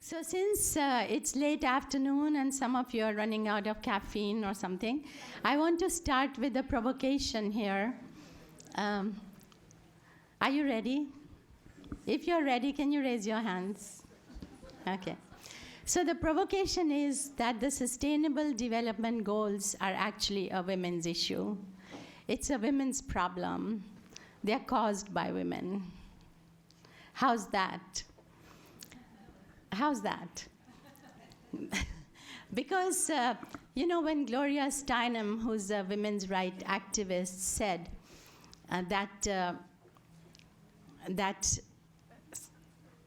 So since it's late afternoon and some of you are running out of caffeine or something, I want to start with a provocation here. Are you ready? If you're ready, can you raise your hands? Okay. So the provocation is that the Sustainable Development Goals are actually a women's issue. It's a women's problem. They're caused by women. How's that? How's that? Because, when Gloria Steinem, who's a women's rights activist, said that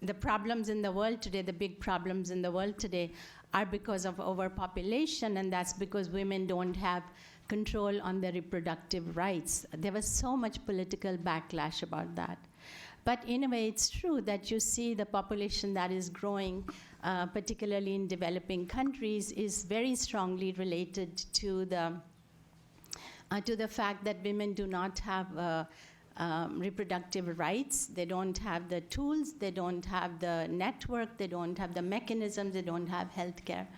the problems in the world today, the big problems in the world today, are because of overpopulation, and that's because women don't have control on their reproductive rights. There was so much political backlash about that. But in a way, it's true that you see the population that is growing, particularly in developing countries, is very strongly related to the fact that women do not have reproductive rights. They don't have the tools, they don't have the network, they don't have the mechanisms, they don't have health care.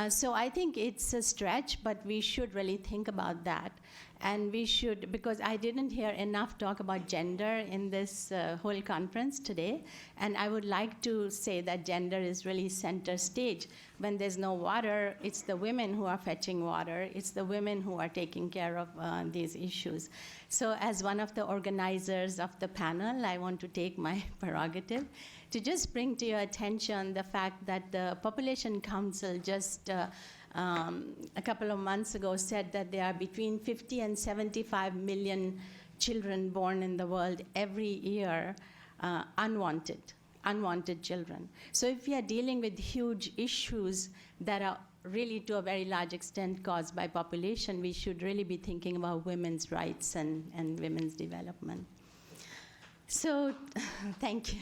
So I think it's a stretch, but we should really think about that. And we should, because I didn't hear enough talk about gender in this whole conference today, and I would like to say that gender is really center stage. When there's no water, it's the women who are fetching water, it's the women who are taking care of these issues. So as one of the organizers of the panel, I want to take my prerogative to just bring to your attention the fact that the Population Council just a couple of months ago said that there are between 50 and 75 million children born in the world every year, unwanted children. So if we are dealing with huge issues that are really to a very large extent caused by population, we should really be thinking about women's rights and women's development. So thank you.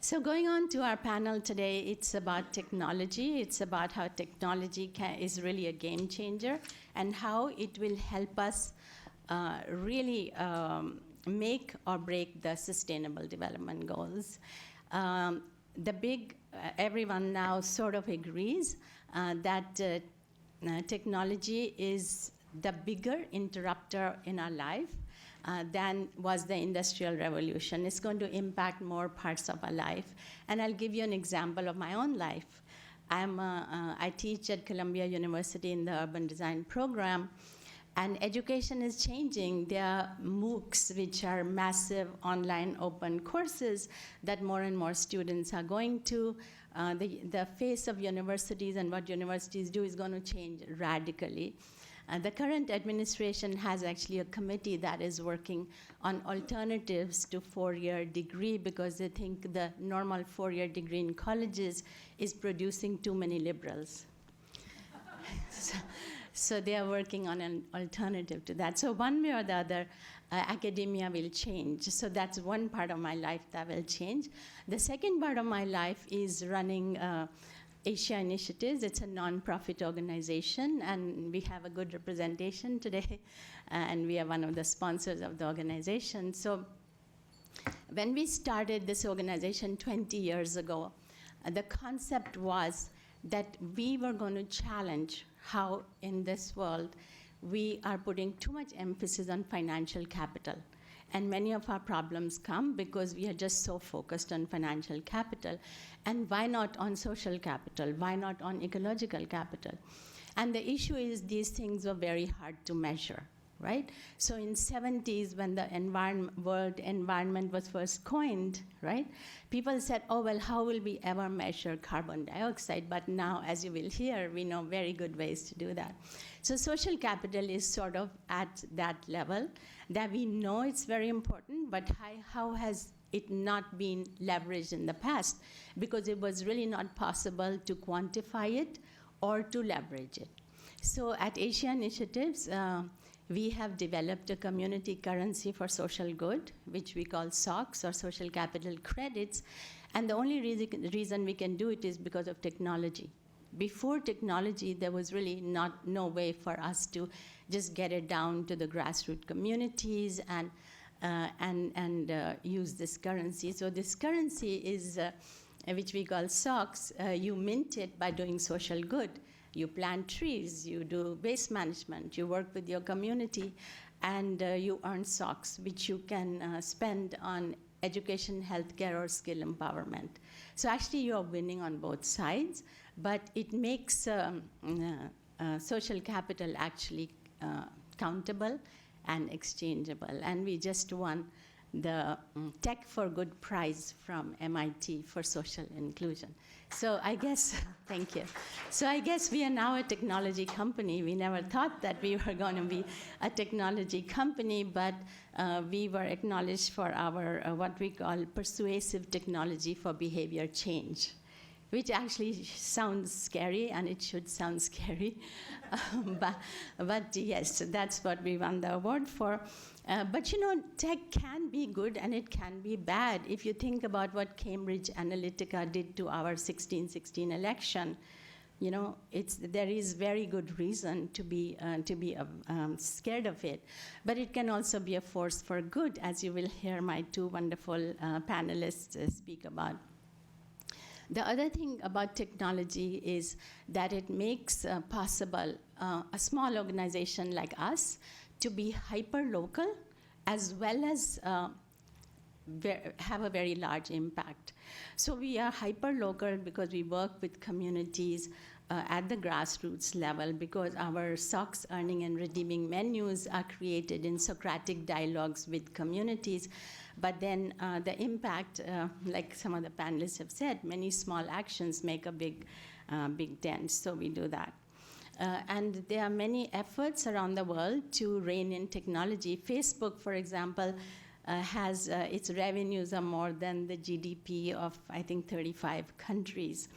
So going on to our panel today, it's about technology. It's about how technology is really a game changer and how it will help us really make or break the Sustainable Development Goals. Everyone now sort of agrees that technology is the bigger interrupter in our life than was the Industrial Revolution. It's going to impact more parts of our life. And I'll give you an example of my own life. I teach at Columbia University in the Urban Design program, and education is changing. There are MOOCs, which are massive online open courses that more and more students are going to. The face of universities and what universities do is going to change radically. The current administration has actually a committee that is working on alternatives to four-year degree because they think the normal four-year degree in colleges is producing too many liberals. So they are working on an alternative to that. So one way or the other, academia will change. So that's one part of my life that will change. The second part of my life is running Asia Initiatives. It's a non-profit organization, and we have a good representation today, and we are one of the sponsors of the organization. So when we started this organization 20 years ago, the concept was that we were going to challenge how in this world we are putting too much emphasis on financial capital. And many of our problems come because we are just so focused on financial capital. And why not on social capital? Why not on ecological capital? And the issue is these things were very hard to measure, right? So in 70s, when the world environment was first coined, right? People said, oh, well, how will we ever measure carbon dioxide? But now, as you will hear, we know very good ways to do that. So social capital is sort of at that level that we know it's very important, but how has it not been leveraged in the past? Because it was really not possible to quantify it or to leverage it. So at Asia Initiatives, we have developed a community currency for social good, which we call SOCs, or social capital credits. And the only reason we can do it is because of technology. Before technology, there was really no way for us to just get it down to the grassroots communities and and use this currency. So this currency is, which we call SOX, you mint it by doing social good. You plant trees, you do waste management, you work with your community, and you earn SOX, which you can spend on education, healthcare, or skill empowerment. So actually you are winning on both sides, but it makes social capital actually countable and exchangeable. And we just won the Tech for Good prize from MIT for social inclusion. So I guess, thank you. So I guess we are now a technology company. We never thought that we were going to be a technology company, but we were acknowledged for our what we call persuasive technology for behavior change, which actually sounds scary, and it should sound scary. But yes, that's what we won the award for. But you know, tech can be good and it can be bad. If you think about what Cambridge Analytica did to our 1616 election, you know, there is very good reason to be scared of it. But it can also be a force for good, as you will hear my two wonderful panelists speak about. The other thing about technology is that it makes possible a small organization like us to be hyper-local as well as have a very large impact. So we are hyper-local because we work with communities at the grassroots level, because our SOX earning and redeeming menus are created in Socratic dialogues with communities. But then the impact, like some of the panelists have said, many small actions make a big dent, so we do that. And there are many efforts around the world to rein in technology. Facebook, for example, has its revenues are more than the GDP of, I think, 35 countries.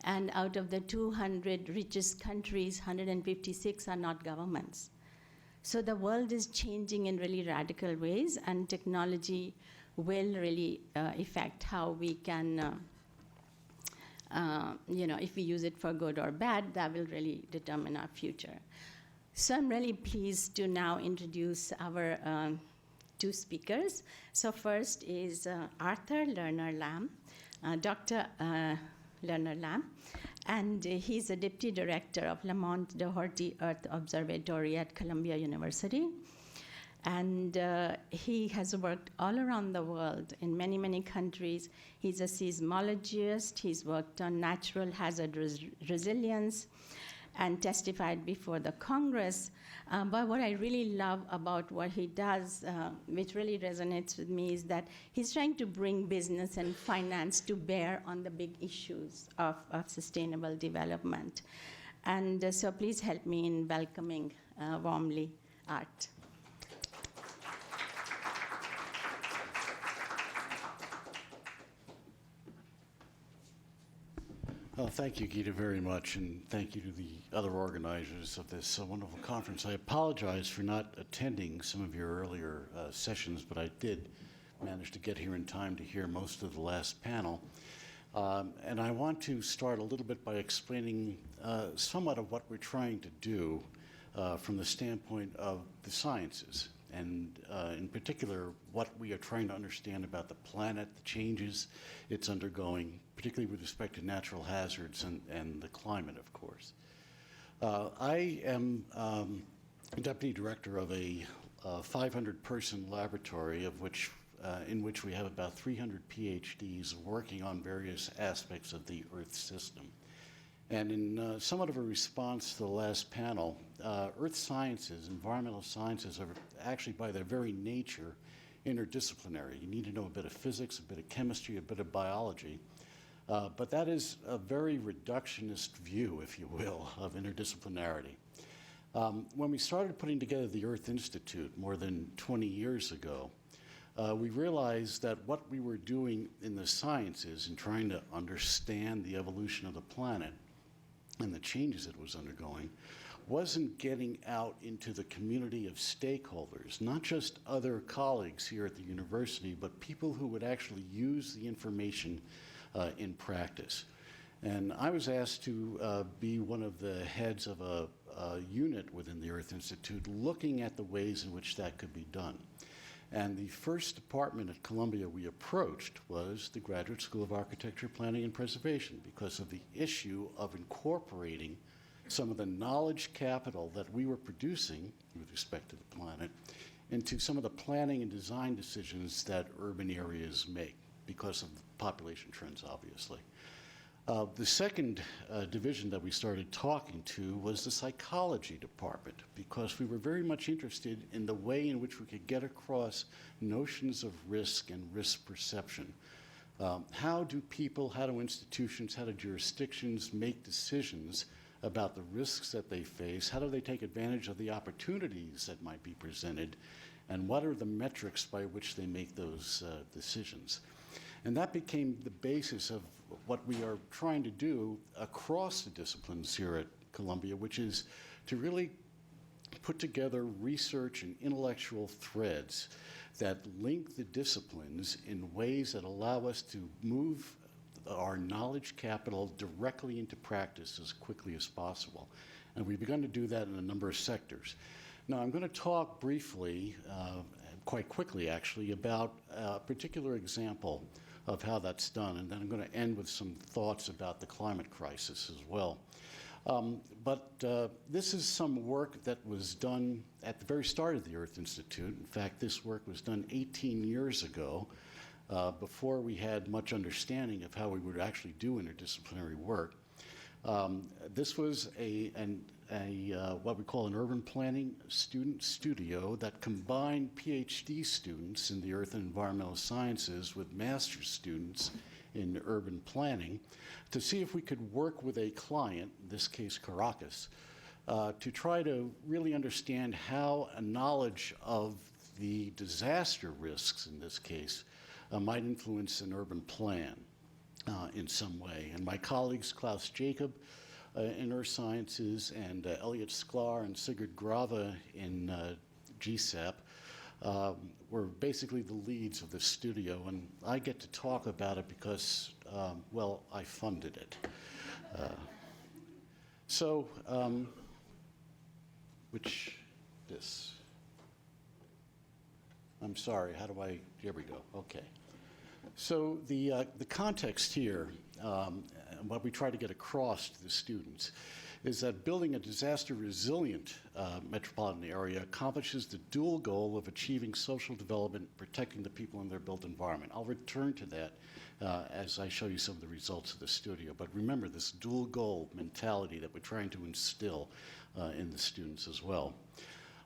And out of the 200 richest countries, 156 are not governments. So the world is changing in really radical ways, and technology will really affect how we can, you know, if we use it for good or bad, that will really determine our future. So I'm really pleased to now introduce our two speakers. So first is Arthur Lerner Lam, Dr. Lerner Lam, and he's a deputy director of Lamont Doherty Earth Observatory at Columbia University. And he has worked all around the world in many, many countries. He's a seismologist. He's worked on natural hazard resilience and testified before the Congress. But what I really love about what he does, which really resonates with me, is that he's trying to bring business and finance to bear on the big issues of sustainable development. And so please help me in welcoming warmly Art. Well, thank you, Geeta, very much, and thank you to the other organizers of this wonderful conference. I apologize for not attending some of your earlier sessions, but I did manage to get here in time to hear most of the last panel. And I want to start a little bit by explaining somewhat of what we're trying to do from the standpoint of the sciences, and in particular, what we are trying to understand about the planet, the changes it's undergoing, particularly with respect to natural hazards and the climate, of course. I am deputy director of a 500-person laboratory in which we have about 300 PhDs working on various aspects of the Earth system. And in somewhat of a response to the last panel, Earth sciences, environmental sciences, are actually by their very nature interdisciplinary. You need to know a bit of physics, a bit of chemistry, a bit of biology. But that is a very reductionist view, if you will, of interdisciplinarity. When we started putting together the Earth Institute more than 20 years ago, we realized that what we were doing in the sciences and trying to understand the evolution of the planet and the changes it was undergoing wasn't getting out into the community of stakeholders, not just other colleagues here at the university, but people who would actually use the information in practice. And I was asked to be one of the heads of a unit within the Earth Institute looking at the ways in which that could be done. And the first department at Columbia we approached was the Graduate School of Architecture, Planning, and Preservation because of the issue of incorporating some of the knowledge capital that we were producing with respect to the planet into some of the planning and design decisions that urban areas make because of population trends, obviously. The second division that we started talking to was the psychology department because we were very much interested in the way in which we could get across notions of risk and risk perception. How do people, how do institutions, how do jurisdictions make decisions about the risks that they face? How do they take advantage of the opportunities that might be presented? And what are the metrics by which they make those decisions? And that became the basis of what we are trying to do across the disciplines here at Columbia, which is to really put together research and intellectual threads that link the disciplines in ways that allow us to move our knowledge capital directly into practice as quickly as possible. And we've begun to do that in a number of sectors. Now, I'm going to talk briefly, quite quickly actually, about a particular example of how that's done, and then I'm going to end with some thoughts about the climate crisis as well. But this is some work that was done at the very start of the Earth Institute. In fact, this work was done 18 years ago, before we had much understanding of how we would actually do interdisciplinary work. This was what we call an urban planning student studio that combined PhD students in the earth and environmental sciences with master's students in urban planning to see if we could work with a client, in this case Caracas, to try to really understand how a knowledge of the disaster risks, in this case, might influence an urban plan in some way. And my colleagues, Klaus Jacob in Earth Sciences and Elliot Sklar and Sigurd Grave in GSAP were basically the leads of this studio. And I get to talk about it because, well, I funded it. I'm sorry, how do I, here we go, okay. So the context here, what we try to get across to the students, is that building a disaster-resilient metropolitan area accomplishes the dual goal of achieving social development, protecting the people in their built environment. I'll return to that as I show you some of the results of the studio. But remember this dual goal mentality that we're trying to instill in the students as well.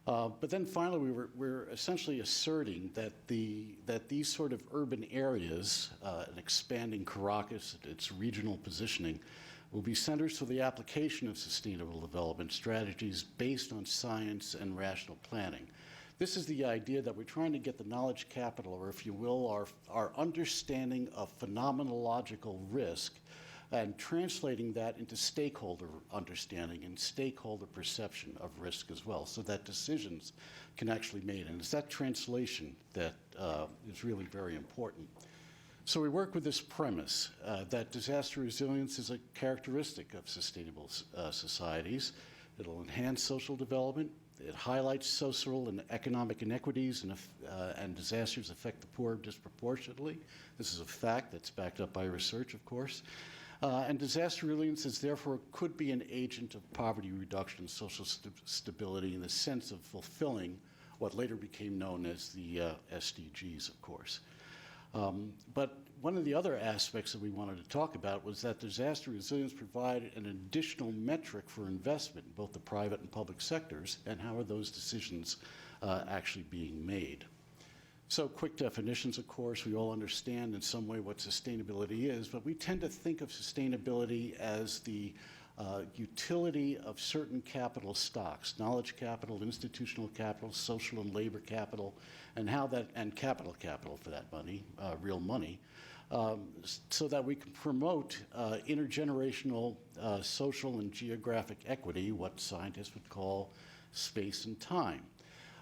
But then finally, we're essentially asserting that these sort of urban areas, an expanding Caracas, its regional positioning, will be centers for the application of sustainable development strategies based on science and rational planning. This is the idea that we're trying to get the knowledge capital, or if you will, our understanding of phenomenological risk, and translating that into stakeholder understanding and stakeholder perception of risk as well, so that decisions can actually be made. And it's that translation that is really very important. So we work with this premise that disaster resilience is a characteristic of sustainable societies. It'll enhance social development. It highlights social and economic inequities, and disasters affect the poor disproportionately. This is a fact that's backed up by research, of course. And disaster resilience is therefore could be an agent of poverty reduction and social stability in the sense of fulfilling what later became known as the SDGs, of course. But one of the other aspects that we wanted to talk about was that disaster resilience provided an additional metric for investment in both the private and public sectors, and how are those decisions actually being made. So quick definitions, of course, we all understand in some way what sustainability is, but we tend to think of sustainability as the utility of certain capital stocks, knowledge capital, institutional capital, social and labor capital, and how that, and capital for that money, real money, so that we can promote intergenerational social and geographic equity, what scientists would call space and time.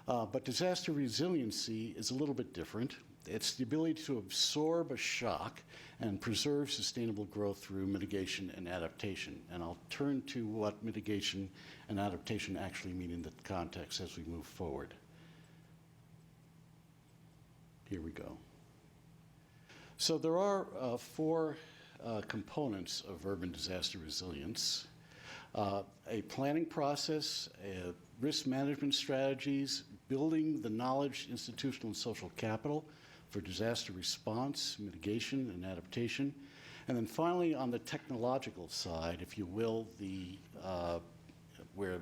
But disaster resiliency is a little bit different. It's the ability to absorb a shock and preserve sustainable growth through mitigation and adaptation. And I'll turn to what mitigation and adaptation actually mean in the context as we move forward. Here we go. So there are four components of urban disaster resilience. A planning process, risk management strategies, building the knowledge, institutional and social capital for disaster response, mitigation, and adaptation. And then finally, on the technological side, if you will, where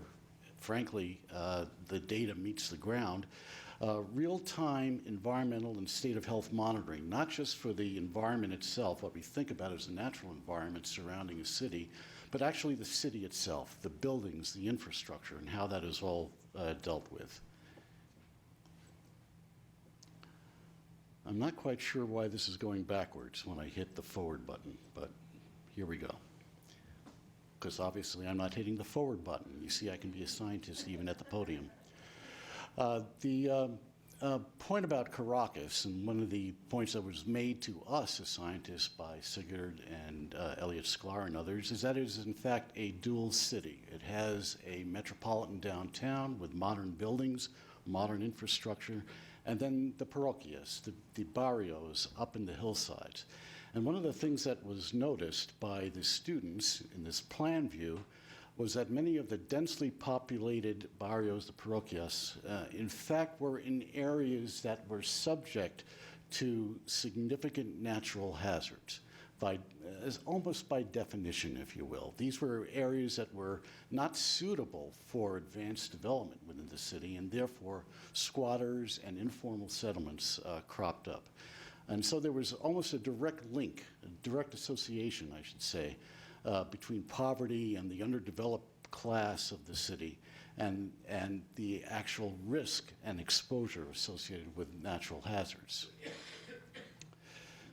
frankly the data meets the ground, real-time environmental and state of health monitoring, not just for the environment itself, what we think about as the natural environment surrounding a city, but actually the city itself, the buildings, the infrastructure, and how that is all dealt with. I'm not quite sure why this is going backwards when I hit the forward button, but here we go. Because obviously I'm not hitting the forward button. You see, I can be a scientist even at the podium. The point about Caracas, and one of the points that was made to us as scientists by Sigurd and Elliot Sklar and others, is that it is in fact a dual city. It has a metropolitan downtown with modern buildings, modern infrastructure, and then the parroquias, the barrios up in the hillsides. And one of the things that was noticed by the students in this plan view was that many of the densely populated barrios, the parroquias, in fact were in areas that were subject to significant natural hazards, almost by definition, if you will. These were areas that were not suitable for advanced development within the city, and therefore squatters and informal settlements cropped up. And so there was almost a direct link, a direct association, I should say, between poverty and the underdeveloped class of the city and the actual risk and exposure associated with natural hazards.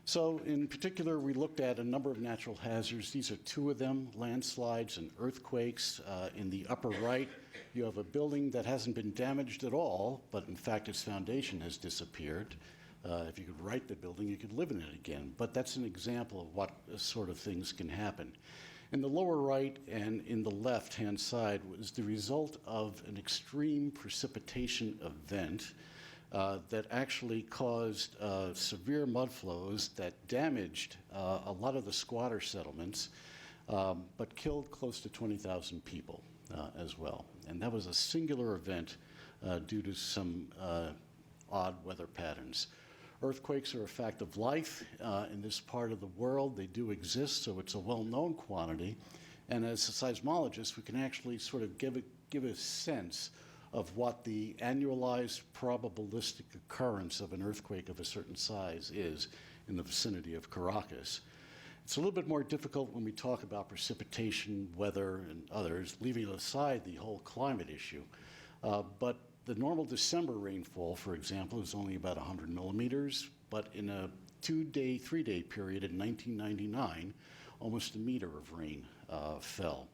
So in particular, we looked at a number of natural hazards. These are two of them, landslides and earthquakes. In the upper right, you have a building that hasn't been damaged at all, but in fact its foundation has disappeared. If you could right the building, you could live in it again. But that's an example of what sort of things can happen. In the lower right and in the left-hand side was the result of an extreme precipitation event that actually caused severe mud flows that damaged a lot of the squatter settlements, but killed close to 20,000 people as well. And that was a singular event due to some odd weather patterns. Earthquakes are a fact of life in this part of the world. They do exist, so it's a well-known quantity. And as a seismologist, we can actually sort of give a sense of what the annualized probabilistic occurrence of an earthquake of a certain size is in the vicinity of Caracas. It's a little bit more difficult when we talk about precipitation, weather, and others, leaving aside the whole climate issue. But the normal December rainfall, for example, is only about 100 millimeters, but in a 2-day, 3-day period in 1999, almost a meter of rain fell.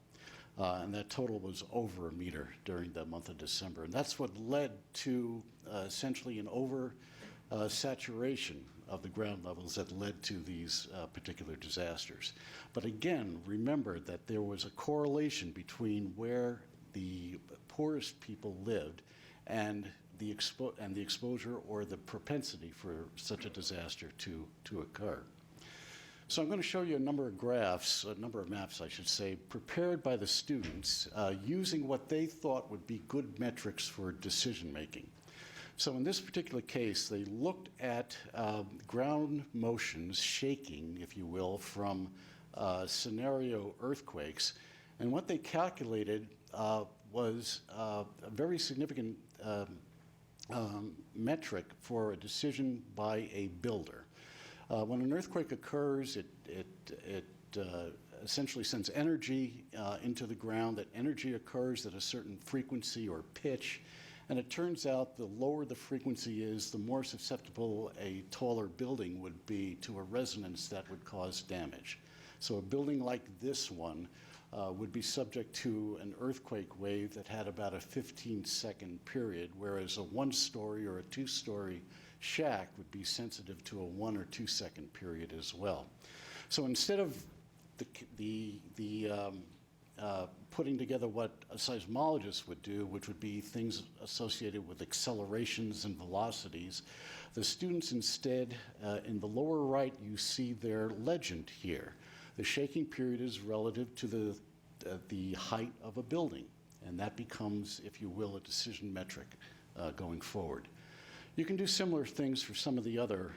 And that total was over a meter during the month of December. And that's what led to essentially an over-saturation of the ground levels that led to these particular disasters. But again, remember that there was a correlation between where the poorest people lived and the exposure or the propensity for such a disaster to occur. So I'm going to show you a number of graphs, a number of maps, I should say, prepared by the students using what they thought would be good metrics for decision making. So in this particular case, they looked at ground motions shaking, if you will, from scenario earthquakes. And what they calculated was a very significant metric for a decision by a builder. When an earthquake occurs, it essentially sends energy into the ground. That energy occurs at a certain frequency or pitch. And it turns out the lower the frequency is, the more susceptible a taller building would be to a resonance that would cause damage. So a building like this one would be subject to an earthquake wave that had about a 15-second period, whereas a 1-story or a 2-story shack would be sensitive to a 1 or 2 second period as well. So instead of putting together what a seismologist would do, which would be things associated with accelerations and velocities. The students instead, in the lower right, you see their legend here. The shaking period is relative to the height of a building, and that becomes, if you will, a decision metric going forward. You can do similar things for some of the other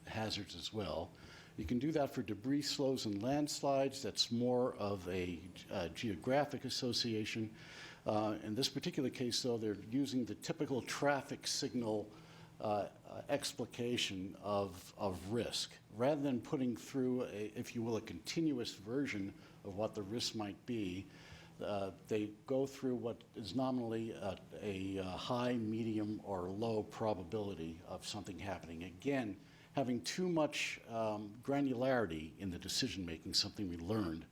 hazards as well. You can do that for debris flows and landslides. That's more of a geographic association. In this particular case, though, they're using the typical traffic signal explication of risk. Rather than putting through, if you will, a continuous version of what the risk might be, they go through what is nominally a high, medium, or low probability of something happening. Again, having too much granularity in the decision-making, something we learned,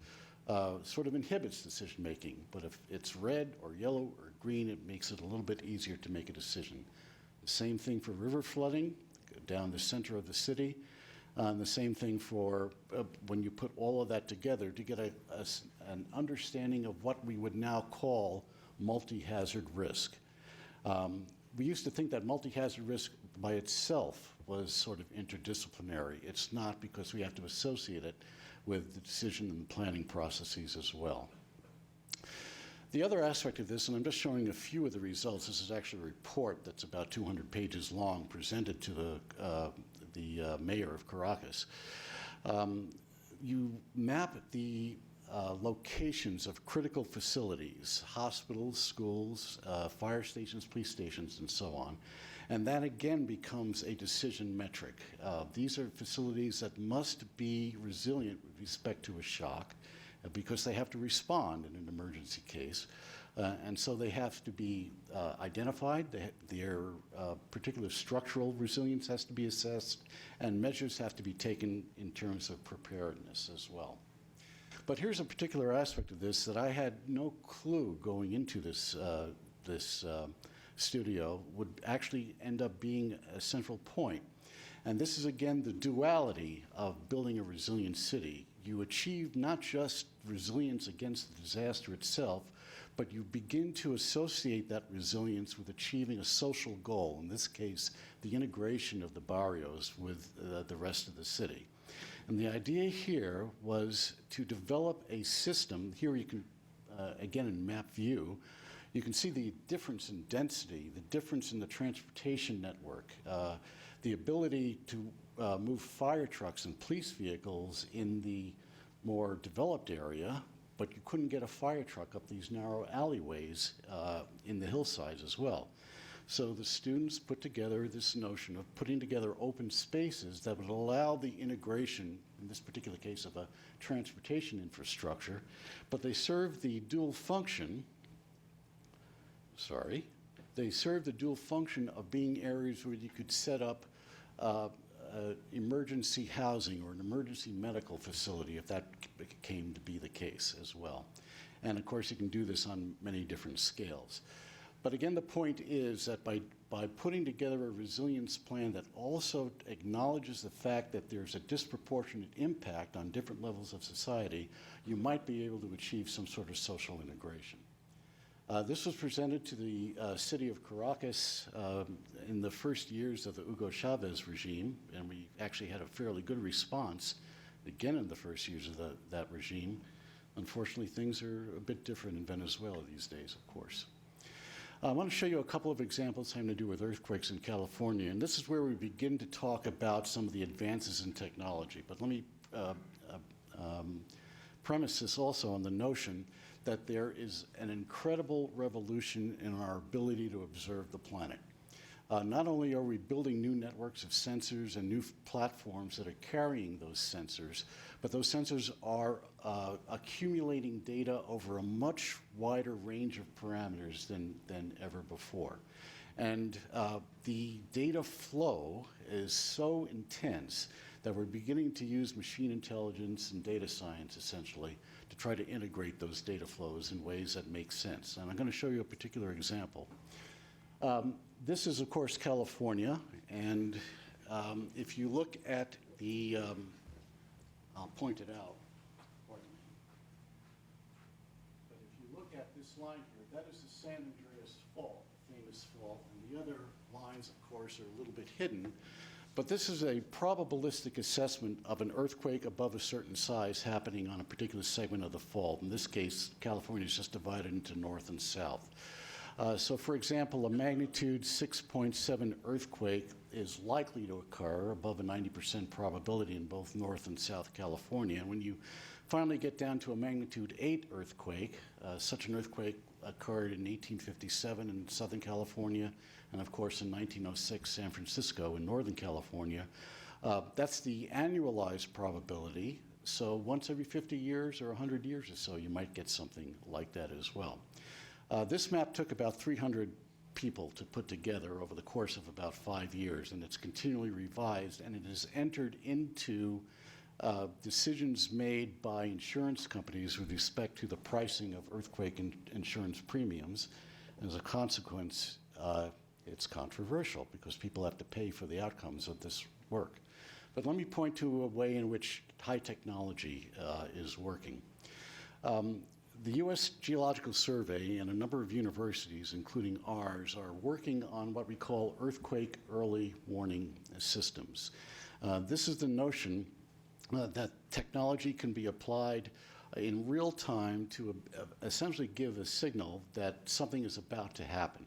sort of inhibits decision-making. But if it's red or yellow or green, it makes it a little bit easier to make a decision. The same thing for river flooding down the center of the city. The same thing for when you put all of that together to get an understanding of what we would now call multi-hazard risk. We used to think that multi-hazard risk by itself was sort of interdisciplinary. It's not, because we have to associate it with the decision and planning processes as well. The other aspect of this, and I'm just showing a few of the results, this is actually a report that's about 200 pages long presented to the mayor of Caracas. You map the locations of critical facilities, hospitals, schools, fire stations, police stations, and so on. And that again becomes a decision metric. These are facilities that must be resilient with respect to a shock because they have to respond in an emergency case. And so they have to be identified, their particular structural resilience has to be assessed, and measures have to be taken in terms of preparedness as well. But here's a particular aspect of this that I had no clue going into this studio would actually end up being a central point. And this is, again, the duality of building a resilient city. You achieve not just resilience against the disaster itself, but you begin to associate that resilience with achieving a social goal, in this case, the integration of the barrios with the rest of the city. And the idea here was to develop a system. Here you can, again, in map view, you can see the difference in density, the difference in the transportation network, the ability to move fire trucks and police vehicles in the more developed area, but you couldn't get a fire truck up these narrow alleyways in the hillsides as well. So the students put together this notion of putting together open spaces that would allow the integration, in this particular case, of a transportation infrastructure, but they serve the dual function, they serve the dual function of being areas where you could set up emergency housing or an emergency medical facility if that came to be the case as well. And of course, you can do this on many different scales. But again, the point is that by putting together a resilience plan that also acknowledges the fact that there's a disproportionate impact on different levels of society, you might be able to achieve some sort of social integration. This was presented to the city of Caracas in the first years of the Hugo Chavez regime, and we actually had a fairly good response, again in the first years of that regime. Unfortunately, things are a bit different in Venezuela these days, of course. I want to show you a couple of examples having to do with earthquakes in California, and this is where we begin to talk about some of the advances in technology. But let me premise this also on the notion that there is an incredible revolution in our ability to observe the planet. Not only are we building new networks of sensors and new platforms that are carrying those sensors, but those sensors are accumulating data over a much wider range of parameters than ever before. And the data flow is so intense that we're beginning to use machine intelligence and data science, essentially, to try to integrate those data flows in ways that make sense. And I'm going to show you a particular example. This is, of course, California, and if you look at the, I'll point it out. this line here, that is the San Andreas Fault, famous fault, and the other lines, of course, are a little bit hidden. But this is a probabilistic assessment of an earthquake above a certain size happening on a particular segment of the fault. In this case, California is just divided into north and south. So for example, a magnitude 6.7 earthquake is likely to occur above a 90% probability in both North and South California. And when you finally get down to a magnitude 8 earthquake, such an earthquake occurred in 1857 in Southern California, and of course in 1906 San Francisco in Northern California. That's the annualized probability. So once every 50 years or 100 years or so, you might get something like that as well. This map took about 300 people to put together over the course of about 5 years, and it's continually revised, and it has entered into decisions made by insurance companies with respect to the pricing of earthquake insurance premiums. As a consequence, it's controversial because people have to pay for the outcomes of this work. But let me point to a way in which high technology is working. The U.S. Geological Survey and a number of universities, including ours, are working on what we call earthquake early warning systems. This is the notion that technology can be applied in real time to essentially give a signal that something is about to happen.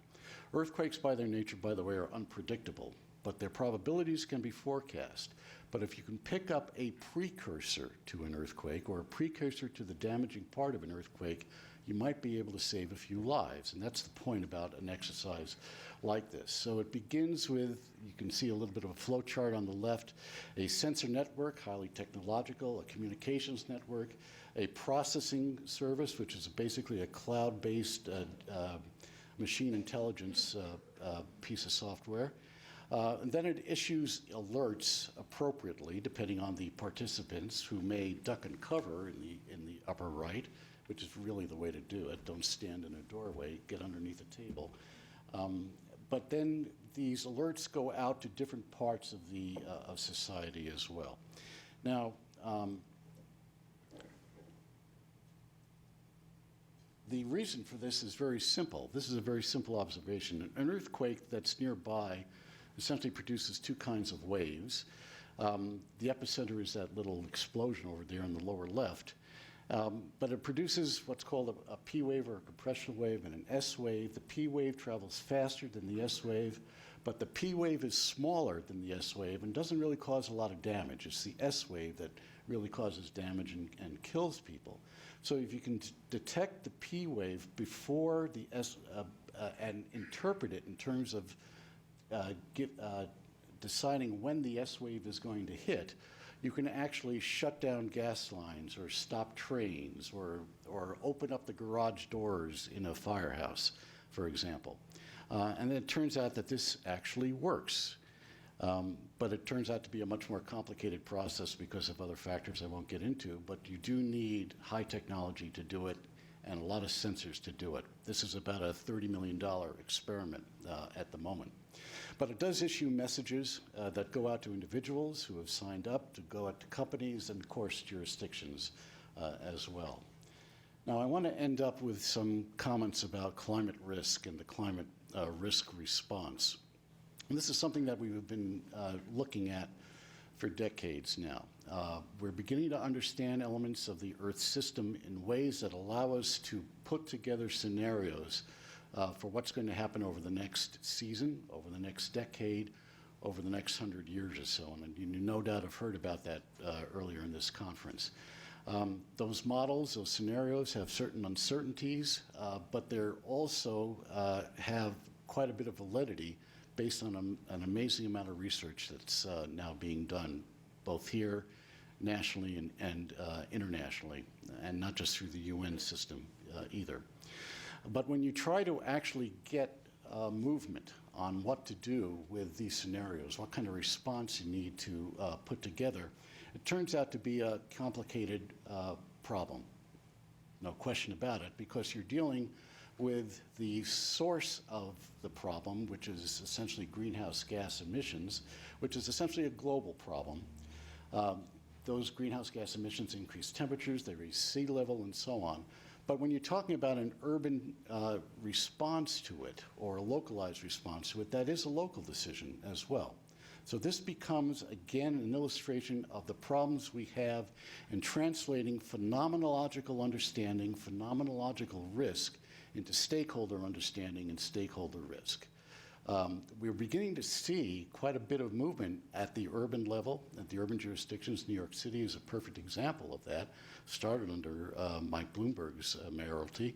Earthquakes, by their nature, by the way, are unpredictable, but their probabilities can be forecast. But if you can pick up a precursor to an earthquake or a precursor to the damaging part of an earthquake, you might be able to save a few lives. And that's the point about an exercise like this. So it begins with, you can see a little bit of a flow chart on the left, a sensor network, highly technological, a communications network, a processing service, which is basically a cloud-based machine intelligence piece of software. And then it issues alerts appropriately, depending on the participants who may duck and cover in the upper right, which is really the way to do it. Don't stand in a doorway, get underneath a table. But then these alerts go out to different parts of the of society as well. Now, the reason for this is very simple. This is a very simple observation. An earthquake that's nearby essentially produces two kinds of waves. The epicenter is that little explosion over there in the lower left. But it produces what's called a P wave or a compressional wave and an S wave. The P wave travels faster than the S wave, but the P wave is smaller than the S wave and doesn't really cause a lot of damage. It's the S wave that really causes damage and kills people. So if you can detect the P wave before the S and interpret it in terms of deciding when the S wave is going to hit, you can actually shut down gas lines or stop trains or open up the garage doors in a firehouse, for example. And it turns out that this actually works. But it turns out to be a much more complicated process because of other factors I won't get into, but you do need high technology to do it and a lot of sensors to do it. This is about a $30 million experiment at the moment. But it does issue messages that go out to individuals who have signed up, to go out to companies, and of course jurisdictions as well. Now I want to end up with some comments about climate risk and the climate risk response. And this is something that we've been looking at for decades now. We're beginning to understand elements of the Earth system in ways that allow us to put together scenarios for what's going to happen over the next season, over the next decade, over the next 100 years or so. And you no doubt have heard about that earlier in this conference. Those models, those scenarios have certain uncertainties, but they also have quite a bit of validity based on an amazing amount of research that's now being done, both here, nationally, and internationally, and not just through the UN system either. But when you try to actually get movement on what to do with these scenarios, what kind of response you need to put together, it turns out to be a complicated problem. No question about it, because you're dealing with the source of the problem, which is essentially greenhouse gas emissions, which is essentially a global problem. Those greenhouse gas emissions increase temperatures, they raise sea level, and so on. But when you're talking about an urban response to it or a localized response to it, that is a local decision as well. So this becomes, again, an illustration of the problems we have in translating phenomenological understanding, phenomenological risk, into stakeholder understanding and stakeholder risk. We're beginning to see quite a bit of movement at the urban level, at the urban jurisdictions. New York City is a perfect example of that, started under Mike Bloomberg's mayoralty.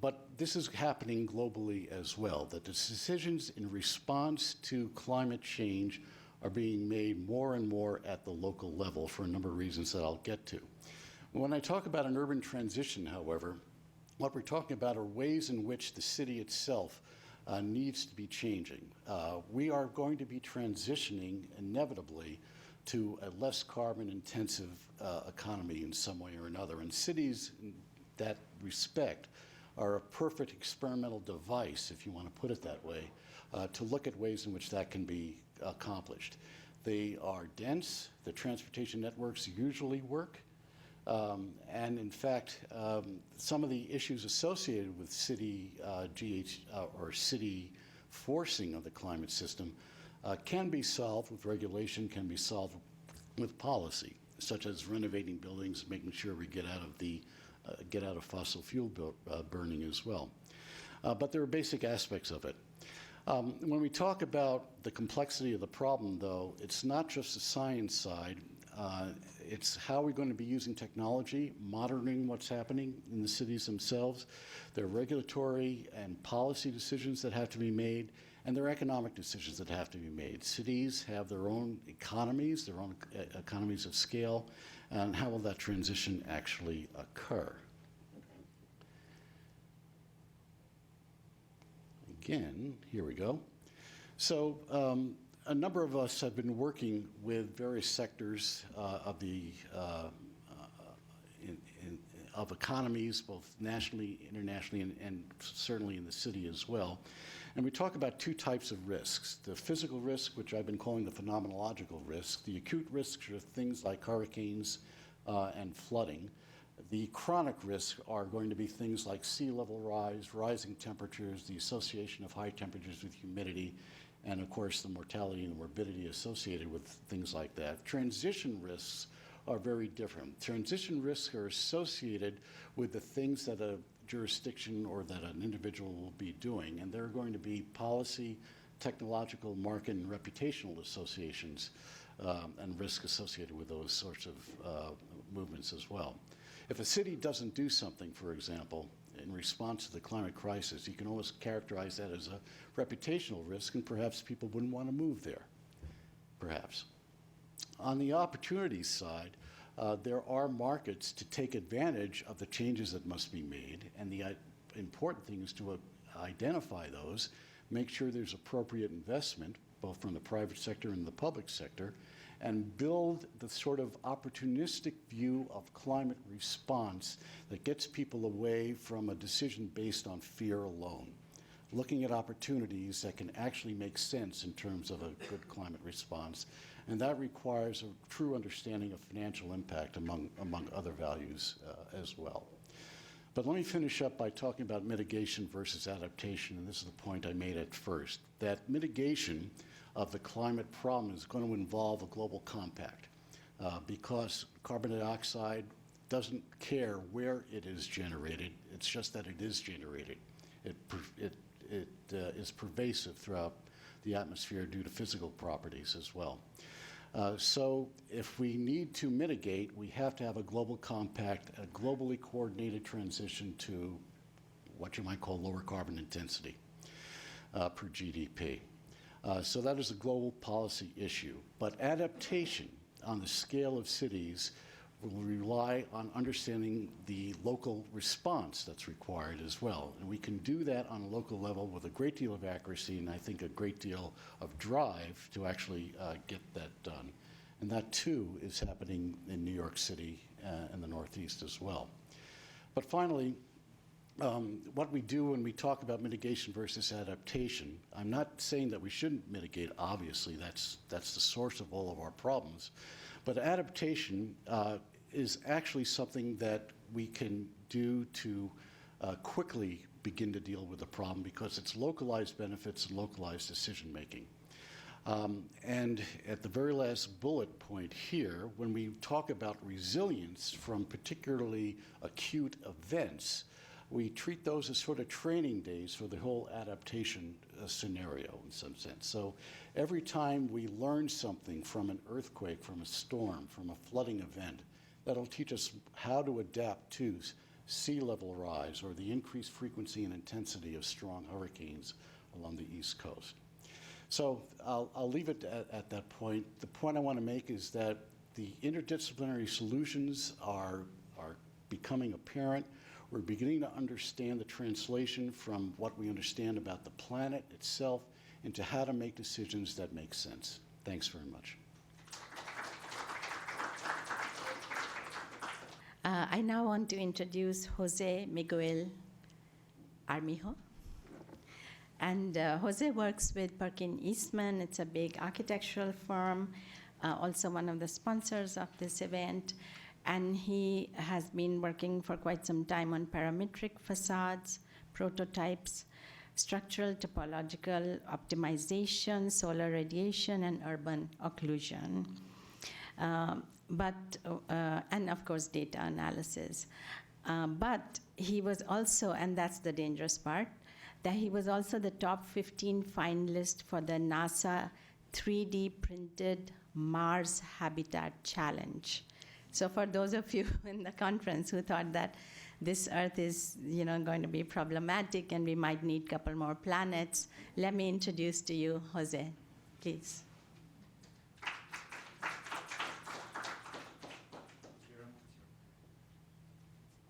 But this is happening globally as well, that the decisions in response to climate change are being made more and more at the local level for a number of reasons that I'll get to. When I talk about an urban transition, however, what we're talking about are ways in which the city itself needs to be changing. We are going to be transitioning inevitably to a less carbon-intensive economy in some way or another, and cities in that respect are a perfect experimental device, if you want to put it that way, to look at ways in which that can be accomplished. They are dense, the transportation networks usually work, and in fact, some of the issues associated with city or city forcing of the climate system can be solved with regulation, can be solved with policy, such as renovating buildings, making sure we get out of fossil fuel burning as well. But there are basic aspects of it. When we talk about the complexity of the problem, though, it's not just the science side. It's how we're going to be using technology, monitoring what's happening in the cities themselves. There are regulatory and policy decisions that have to be made, and there are economic decisions that have to be made. Cities have their own economies, their own economies of scale, and how will that transition actually occur? Again, here we go. So a number of us have been working with various sectors of economies, both nationally, internationally, and certainly in the city as well. And we talk about two types of risks. The physical risk, which I've been calling the phenomenological risk. The acute risks are things like hurricanes and flooding. The chronic risks are going to be things like sea level rise, rising temperatures, the association of high temperatures with humidity, and of course the mortality and the morbidity associated with things like that. Transition risks are very different. Transition risks are associated with the things that a jurisdiction or that an individual will be doing, and there are going to be policy, technological, market, and reputational associations and risk associated with those sorts of movements as well. If a city doesn't do something, for example, in response to the climate crisis, you can almost characterize that as a reputational risk, and perhaps people wouldn't want to move there, perhaps. On the opportunities side, there are markets to take advantage of the changes that must be made, and the important thing is to identify those, make sure there's appropriate investment, both from the private sector and the public sector, and build the sort of opportunistic view of climate response that gets people away from a decision based on fear alone, looking at opportunities that can actually make sense in terms of a good climate response. And that requires a true understanding of financial impact among other values as well. But let me finish up by talking about mitigation versus adaptation, and this is the point I made at first, that mitigation of the climate problem is going to involve a global compact because carbon dioxide doesn't care where it is generated. It's just that it is generated. It is pervasive throughout the atmosphere due to physical properties as well. So if we need to mitigate, we have to have a global compact, a globally coordinated transition to what you might call lower carbon intensity per GDP. So that is a global policy issue. But adaptation on the scale of cities will rely on understanding the local response that's required as well. And we can do that on a local level with a great deal of accuracy and I think a great deal of drive to actually get that done. And that too is happening in New York City and the Northeast as well. But finally, what we do when we talk about mitigation versus adaptation, I'm not saying that we shouldn't mitigate, obviously, that's the source of all of our problems, but adaptation is actually something that we can do to quickly begin to deal with the problem, because it's localized benefits and localized decision making. And at the very last bullet point here, when we talk about resilience from particularly acute events, we treat those as sort of training days for the whole adaptation scenario in some sense. So every time we learn something from an earthquake, from a storm, from a flooding event, that'll teach us how to adapt to sea level rise or the increased frequency and intensity of strong hurricanes along the East Coast. So I'll leave it at that point. The point I want to make is that the interdisciplinary solutions are becoming apparent. We're beginning to understand the translation from what we understand about the planet itself into how to make decisions that make sense. Thanks very much. I now want to introduce Jose Miguel Armijo. And Jose works with Perkin Eastman. It's a big architectural firm, also one of the sponsors of this event. And he has been working for quite some time on parametric facades, prototypes, structural topological optimization, solar radiation, and urban occlusion. And of course, data analysis. But he was also, and that's the dangerous part, that he was also the top 15 finalist for the NASA 3D printed Mars Habitat Challenge. So for those of you in the conference who thought that this Earth is going to be problematic and we might need a couple more planets, let me introduce to you Jose, please.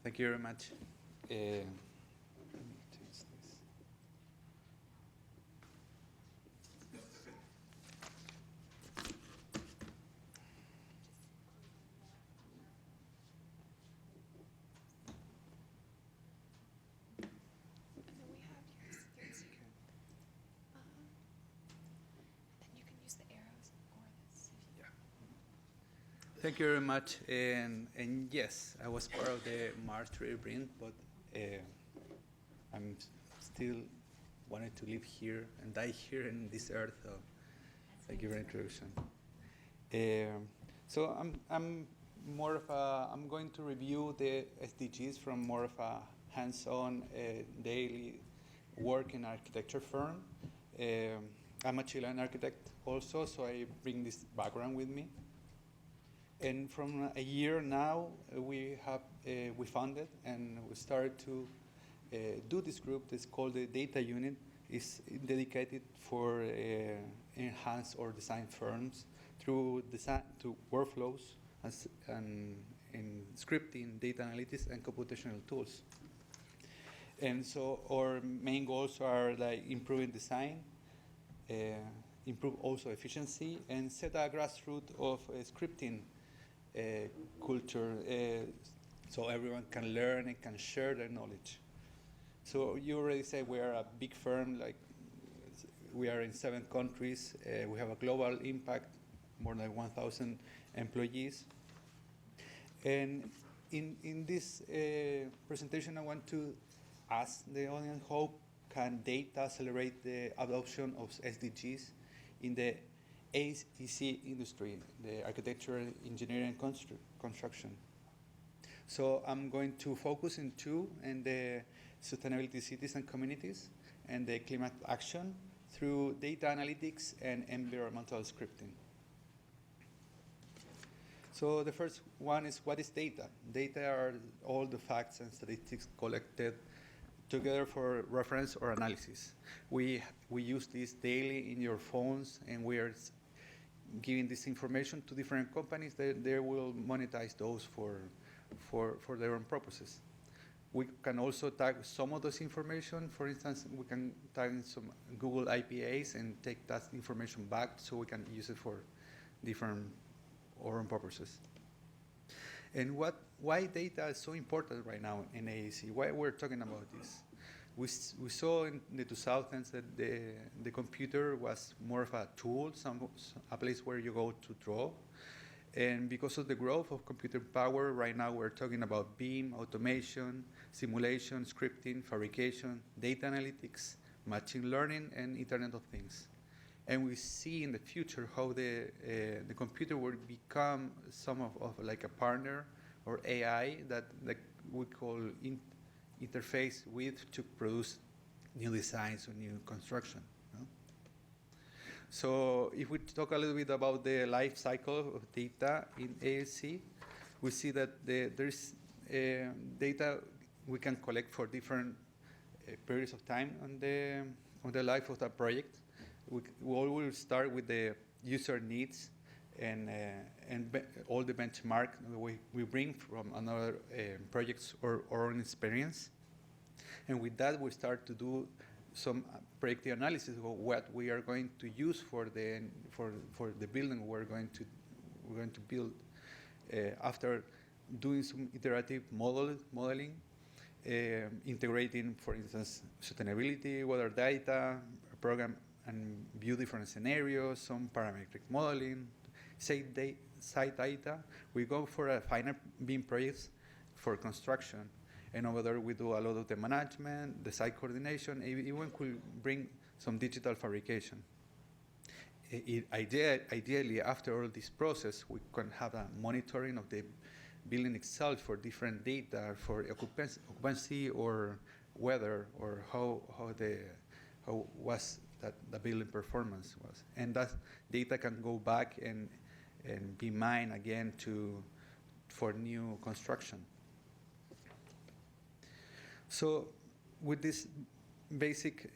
Thank you very much. Let me change this. No, we have yours. Then you can use the arrows or this. Thank you very much. And yes, I was part of the Mars 3D print, but I'm still wanted to live here and die here in this Earth. So thank you for the introduction. So I'm going to review the SDGs from more of a hands-on daily work in architecture firm. I'm a Chilean architect also, so I bring this background with me. And from a year now, we funded and we started to do this group that's called the Data Unit. It's dedicated for enhance or design firms through workflows and in scripting, data analytics, and computational tools. And so our main goals are like improving design, improve also efficiency, and set a grassroots of scripting culture so everyone can learn and can share their knowledge. So you already said we are a big firm, like we are in 7 countries. We have a global impact, more than 1,000 employees. And in this presentation, I want to ask the audience, how can data accelerate the adoption of SDGs in the AEC industry, the architecture, engineering, and construction. So I'm going to focus in 2, and the sustainability cities and communities, and the climate action through data analytics and environmental scripting. So the first one is, what is data? Data are all the facts and statistics collected together for reference or analysis. We use this daily in your phones, and we are giving this information to different companies that they will monetize those for their own purposes. We can also tag some of this information. For instance, we can tag in some Google IPAs and take that information back so we can use it for different our own purposes. And why data is so important right now in AEC? Why we're talking about this? We saw in the 2000s that the computer was more of a tool, a place where you go to draw. And because of the growth of computer power, right now we're talking about BIM, automation, simulation, scripting, fabrication, data analytics, machine learning, and Internet of Things. And we see in the future how the computer will become some of like a partner or AI that we call interface with to produce new designs or new construction. No? So if we talk a little bit about the life cycle of data in ASC, we see that there's data we can collect for different periods of time on the life of the project. We always start with the user needs and all the benchmark we bring from another projects or own experience. And with that, we start to do some predictive analysis of what we are going to use for the building we're going to build. After doing some iterative modeling, integrating, for instance, sustainability, weather data, program and view different scenarios, some parametric modeling, site data. We go for a final BIM projects for construction. And over there, we do a lot of the management, the site coordination, even could bring some digital fabrication. Ideally, after all this process, we can have a monitoring of the building itself for different data, for occupancy or weather, or how was that the building performance was. And that data can go back and be mined again for new construction. So with this basic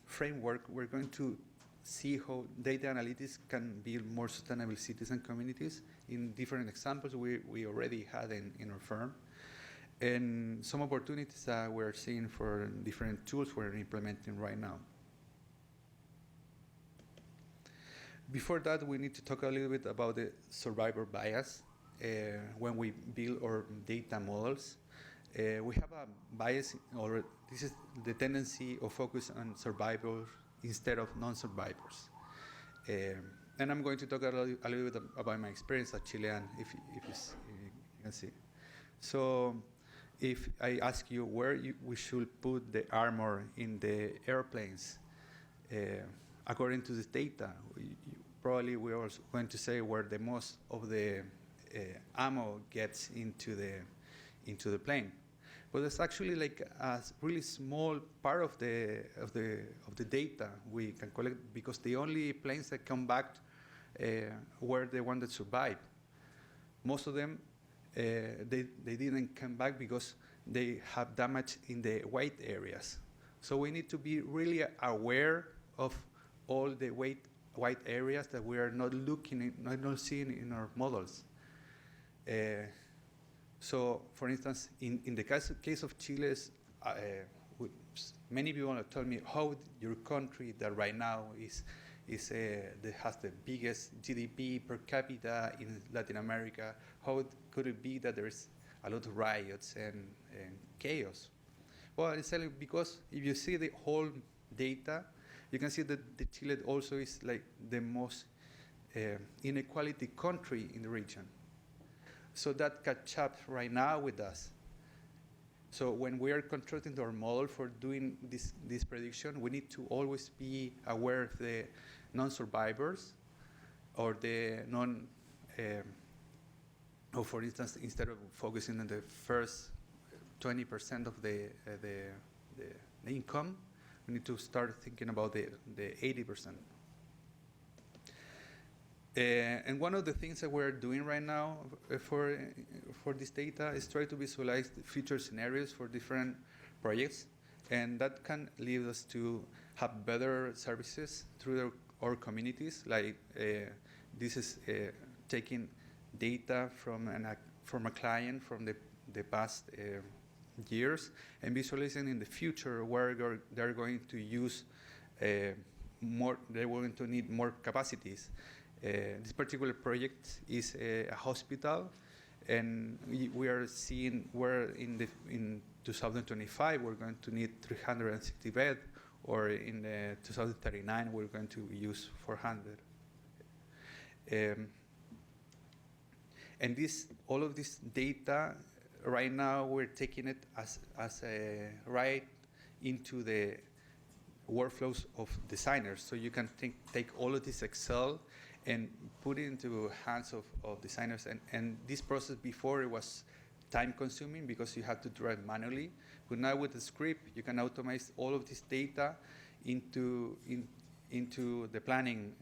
framework, we're going to see how data analytics can build more sustainable cities and communities in different examples we already had in our firm. And some opportunities that we're seeing for different tools we're implementing right now. Before that, we need to talk a little bit about the survivor bias when we build our data models. We have a bias, or this is the tendency of focus on survivors instead of non-survivors. And I'm going to talk a little bit about my experience at Chilean, if you can see. So if I ask you where we should put the armor in the airplanes, according to this data, probably we're also going to say where the most of the ammo gets into the plane. But it's actually like a really small part of the data we can collect, because the only planes that come back were the ones that survived. Most of them, they didn't come back because they have damage in the white areas. So we need to be really aware of all the white areas that we are not not seeing in our models. So, for instance, in the case of Chile, many people have told me how your country that right now that has the biggest GDP per capita in Latin America, how could it be that there's a lot of riots and chaos? Well, it's only because if you see the whole data, you can see that the Chile also is like the most inequality country in the region. So that catch up right now with us. So when we are constructing our model for doing this prediction, we need to always be aware of the non-survivors or the or for instance, instead of focusing on the first 20% of the income, we need to start thinking about the 80%. And one of the things that we're doing right now for this data is try to visualize the future scenarios for different projects, and that can lead us to have better services through our communities. Like this is taking data from a client from the past years and visualizing in the future where they're going to use more. They're going to need more capacities. This particular project is a hospital, and we are seeing where in 2025 we're going to need 360 beds, or in 2039 we're going to use 400. And all of this data, right now we're taking it as right into the workflows of designers. So you can take all of this Excel and put it into hands of designers. And this process before, it was time consuming because you had to do it manually. But now with the script, you can automate all of this data into the planning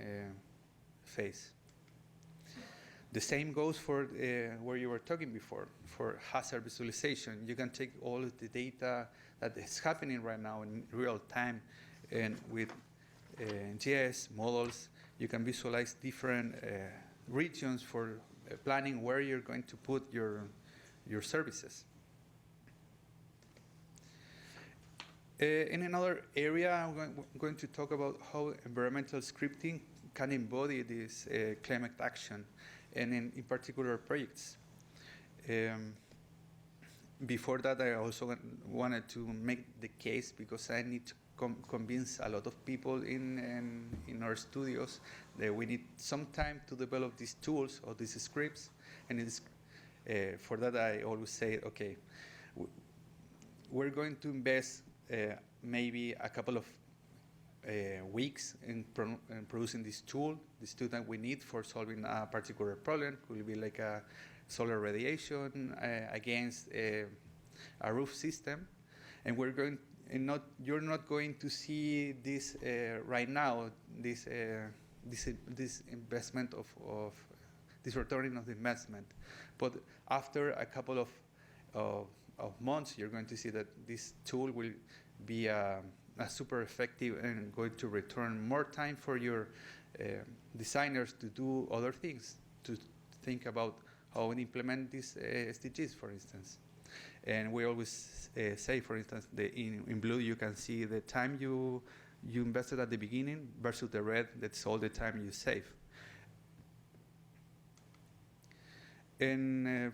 phase. The same goes for where you were talking before, for hazard visualization. You can take all of the data that is happening right now in real time, and with GIS models, you can visualize different regions for planning where you're going to put your services. In another area, I'm going to talk about how environmental scripting can embody this climate action, and in particular projects. Before that, I also wanted to make the case, because I need to convince a lot of people in our studios that we need some time to develop these tools or these scripts. And for that, I always say, okay, we're going to invest maybe a couple of weeks in producing this tool that we need for solving a particular problem. It will be like a solar radiation against a roof system, and you're not going to see this right now. This investment of this return of the investment, but after a couple of months, you're going to see that this tool will be super effective and going to return more time for your designers to do other things, to think about how to implement these SDGs, for instance. And we always say, for instance, in blue you can see the time you invested at the beginning versus the red, that's all the time you save. And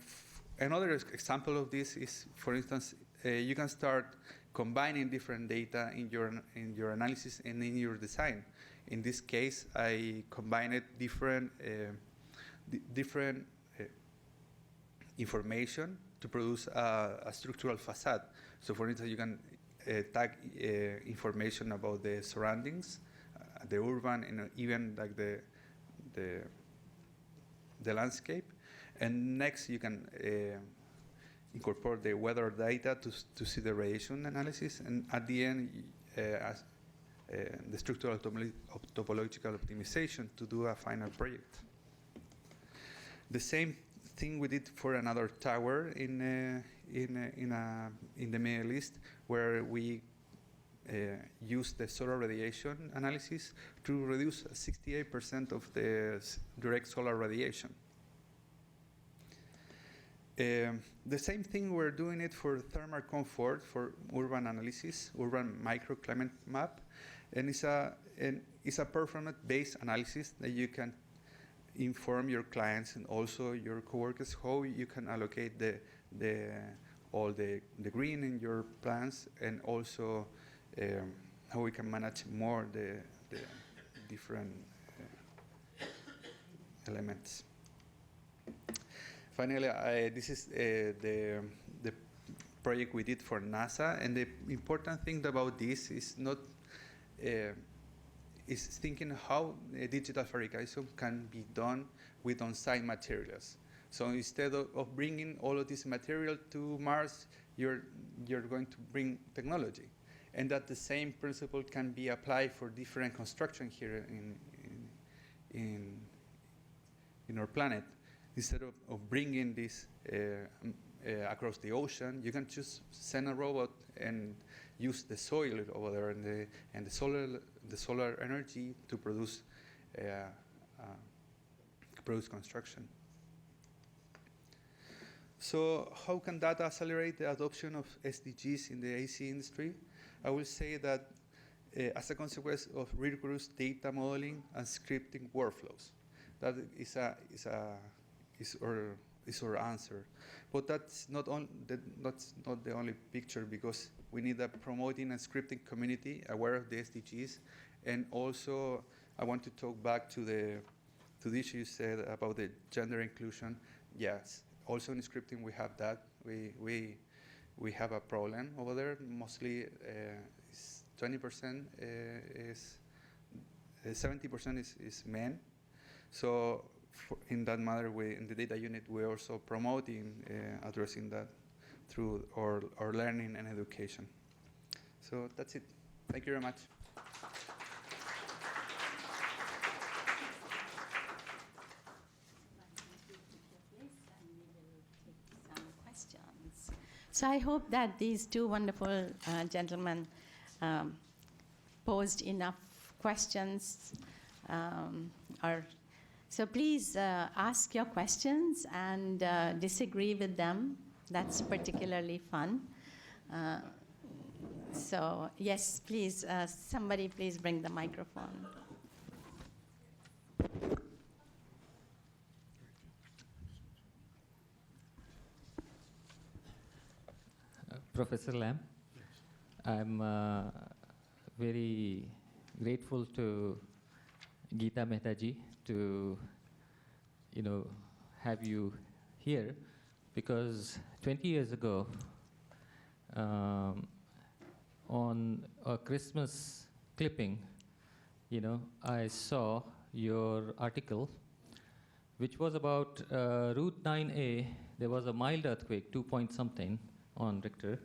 another example of this is, for instance, you can start combining different data in your analysis and in your design. In this case, I combined different information to produce a structural facade. So, for instance, you can tag information about the surroundings, the urban, and even like the landscape. And next, you can incorporate the weather data to see the radiation analysis, and at the end, the structural topological optimization to do a final project. The same thing we did for another tower in the Middle East, where we used the solar radiation analysis to reduce 68% of the direct solar radiation. The same thing, we're doing it for thermal comfort, for urban analysis, urban microclimate map, and it's a performance-based analysis that you can inform your clients and also your coworkers how you can allocate all the green in your plans, and also how we can manage more the different elements. Finally, this is the project we did for NASA, and the important thing about this is not is thinking how digital fabrication can be done with on-site materials. So instead of bringing all of this material to Mars, you're going to bring technology, and that the same principle can be applied for different construction here in our planet. Instead of bringing this across the ocean, you can just send a robot and use the soil over there and the solar energy to produce construction. So how can that accelerate the adoption of SDGs in the AC industry? I will say that as a consequence of rigorous data modeling and scripting workflows. That is our answer. But that's not the only picture, because we need a promoting and scripting community aware of the SDGs. And also, I want to talk back to the issue you said about the gender inclusion. yes, also in scripting we have that. We have a problem over there. Mostly, 20% is 70% is men. So in that matter, in the data unit, we're also promoting addressing that through our learning and education. So that's it. Thank you very much. So I hope that these two wonderful gentlemen posed enough questions. So please ask your questions and disagree with them. That's particularly fun. So yes, please, somebody please bring the microphone. Professor Lam, I'm very grateful to Geeta Mehtaji to, have you here, because 20 years ago, on a Christmas clipping, I saw your article, which was about Route 9A. There was a mild earthquake, 2 point something on Richter,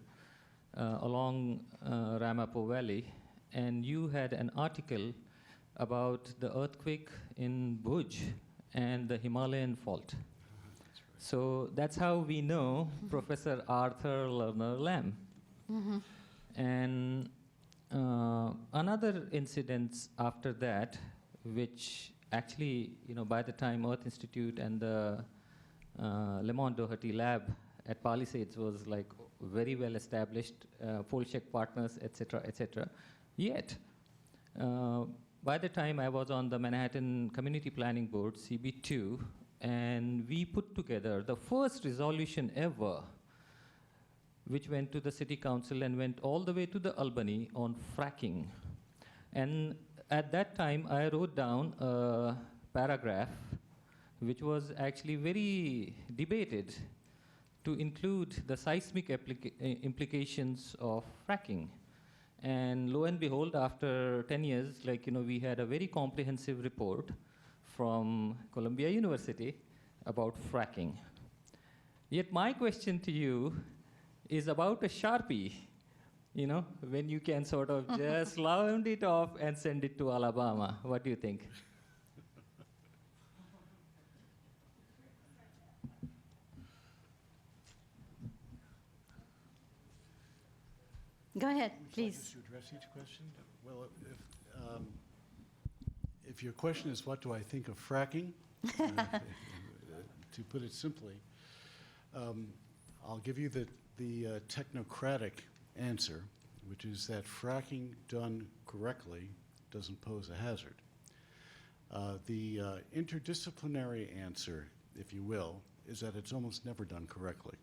along Ramapo Valley, and you had an article about the earthquake in Bhuj and the Himalayan fault. So that's how we know Professor Arthur Lerner Lam. And another incident after that, which actually, by the time Earth Institute and the Lemont Doherty lab at Palisades was like very well established, Polshek partners, etc., etc. Yet, by the time I was on the Manhattan Community Planning Board, CB2, and we put together the first resolution ever, which went to the city council and went all the way to the Albany on fracking. And at that time, I wrote down a paragraph which was actually very debated to include the seismic implications of fracking. And lo and behold, after 10 years, we had a very comprehensive report from Columbia University about fracking. Yet my question to you is about a Sharpie, when you can sort of just round it off and send it to Alabama. What do you think? Go ahead, Would you like please. us to address each question? Well, if your question is what do I think of fracking, to put it simply, I'll give you the technocratic answer, which is that fracking done correctly doesn't pose a hazard. The interdisciplinary answer, if you will, is that it's almost never done correctly.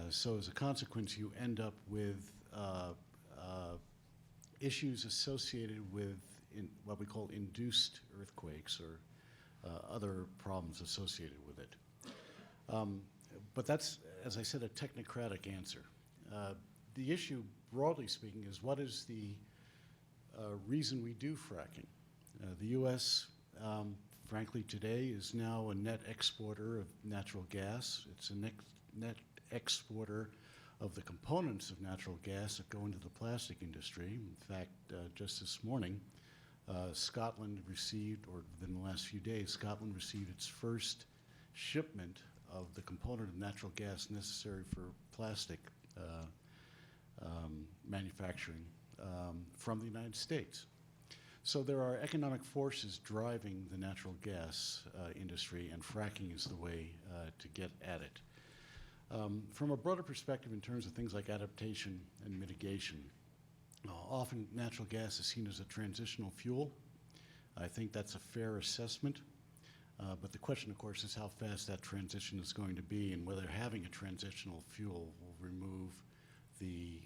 So as a consequence, you end up with issues associated with what we call induced earthquakes or other problems associated with it. But that's, as I said, a technocratic answer. The issue, broadly speaking, is what is the reason we do fracking? The U.S., frankly, today is now a net exporter of natural gas. It's a net exporter of the components of natural gas that go into the plastic industry. In fact, just this morning, Scotland received, or within the last few days, Scotland received its first shipment of the component of natural gas necessary for plastic manufacturing from the United States. So there are economic forces driving the natural gas industry, and fracking is the way to get at it. From a broader perspective, in terms of things like adaptation and mitigation, often natural gas is seen as a transitional fuel. I think that's a fair assessment. But the question, of course, is how fast that transition is going to be and whether having a transitional fuel will remove the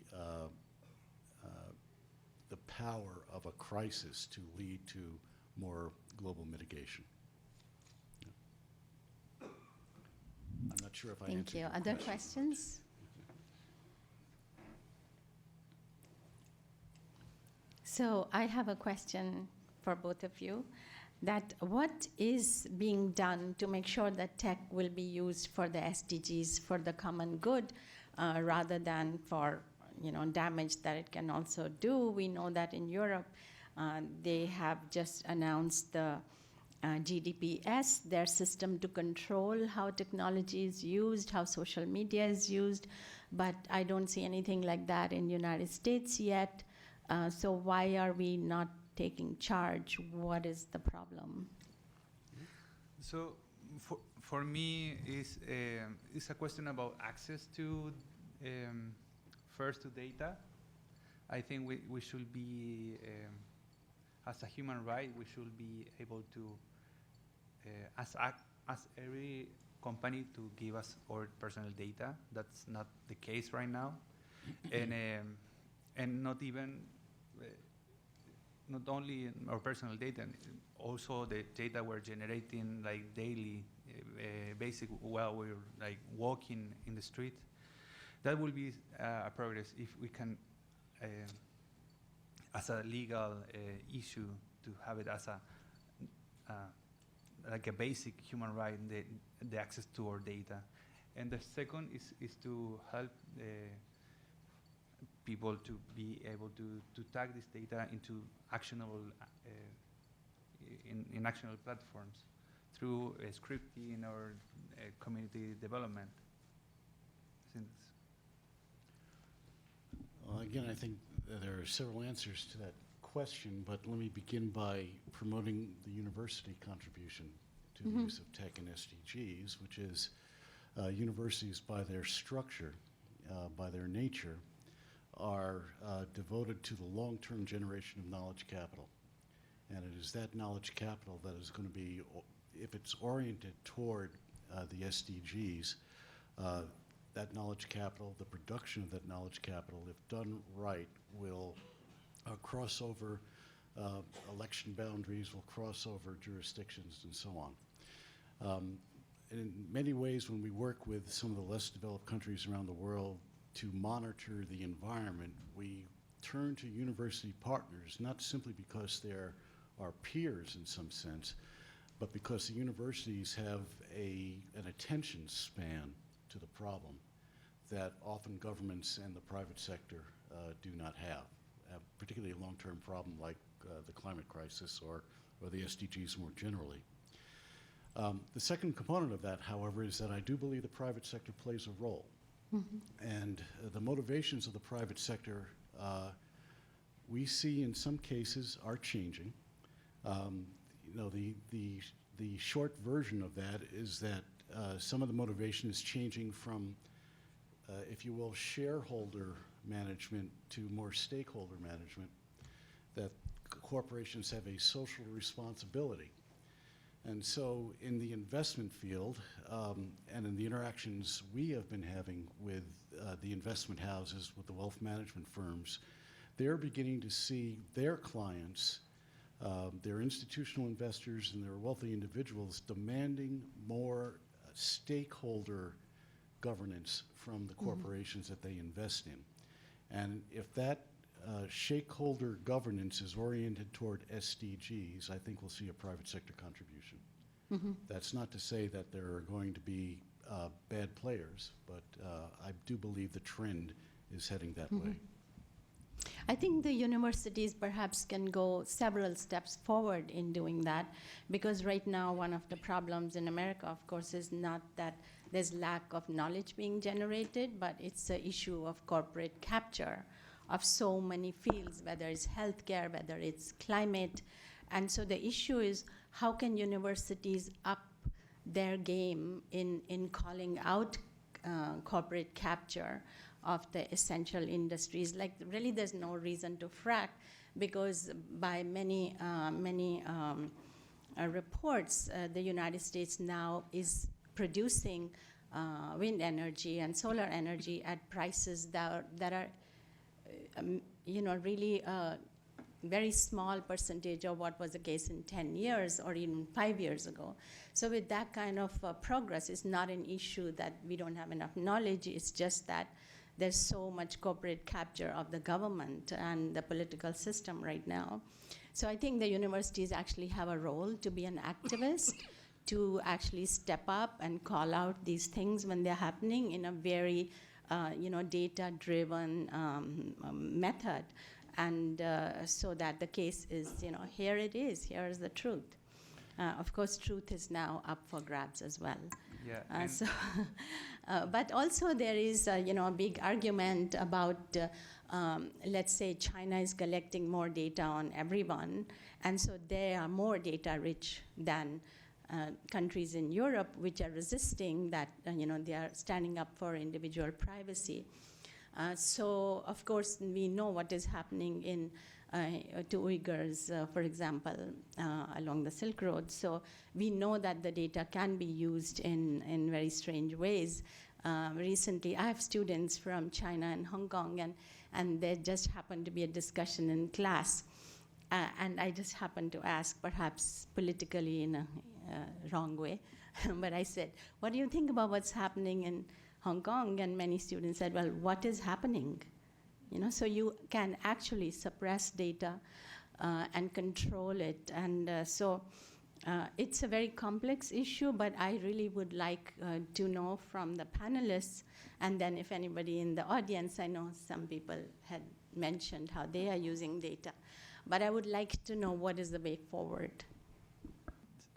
power of a crisis to lead to more global mitigation. I'm not sure if I Thank answered you. your Other question. questions? So I have a question for both of you, that what is being done to make sure that tech will be used for the SDGs, for the common good, rather than for damage that it can also do? We know that in Europe, they have just announced the GDPS, their system to control how technology is used, how social media is used, but I don't see anything like that in the United States yet. So why are we not taking charge? What is the problem? So for me, it's a question about access to, first to data. I think we should be, as a human right, we should be able to, as every company, to give us our personal data. That's not the case right now. And not even, not only our personal data, also the data we're generating like daily, basic while we're like walking in the street. That will be a progress if we can, as a legal issue, to have it as like a basic human right, the access to our data. And the second is to help people to be able to tag this data into actionable, in actionable platforms through scripting or community development. Well, again, I think there are several answers to that question, but let me begin by promoting the university contribution to the use of tech and SDGs, which is universities by their structure, by their nature, are devoted to the long-term generation of knowledge capital. And it is that knowledge capital that is going to be, if it's oriented toward the SDGs, that knowledge capital, the production of that knowledge capital, if done right, will cross over election boundaries, will cross over jurisdictions, and so on. In many ways, when we work with some of the less developed countries around the world to monitor the environment, we turn to university partners, not simply because they're our peers in some sense, but because the universities have an attention span to the problem that often governments and the private sector do not have, particularly a long-term problem like the climate crisis or the SDGs more generally. The second component of that, however, is that I do believe the private sector plays a role. And the motivations of the private sector, we see in some cases are changing. The short version of that is that some of the motivation is changing from, if you will, shareholder management to more stakeholder management, that corporations have a social responsibility. And so in the investment field, and in the interactions we have been having with the investment houses, with the wealth management firms, they're beginning to see their clients, their institutional investors and their wealthy individuals demanding more stakeholder governance from the corporations that they invest in. And if that stakeholder governance is oriented toward SDGs, I think we'll see a private sector contribution. That's not to say that there are going to be bad players, but I do believe the trend is heading that way. I think the universities perhaps can go several steps forward in doing that, because right now one of the problems in America, of course, is not that there's lack of knowledge being generated, but it's an issue of corporate capture of so many fields, whether it's healthcare, whether it's climate. And so the issue is, how can universities up their game in calling out corporate capture of the essential industries? Like, really, there's no reason to frack, because by many reports, the United States now is producing wind energy and solar energy at prices that are really very small percentage of what was the case in 10 years or even 5 years ago. So with that kind of progress, it's not an issue that we don't have enough knowledge. It's just that there's so much corporate capture of the government and the political system right now. So I think the universities actually have a role to be an activist, to actually step up and call out these things when they're happening in a very data-driven method. And so that the case is, here it is, here is the truth. Of course, truth is now up for grabs as well. Yeah. But also there is, a big argument about, let's say, China is collecting more data on everyone, and so they are more data rich than countries in Europe, which are resisting that, they are standing up for individual privacy. So, of course, we know what is happening to Uyghurs, for example, along the Silk Road. So we know that the data can be used in very strange ways. Recently, I have students from China and Hong Kong, and there just happened to be a discussion in class. And I just happened to ask, perhaps politically in a wrong way, but I said, what do you think about what's happening in Hong Kong? And many students said, well, what is happening? So you can actually suppress data and control it. And so it's a very complex issue, but I really would like to know from the panelists, and then if anybody in the audience, I know some people had mentioned how they are using data, but I would like to know what is the way forward.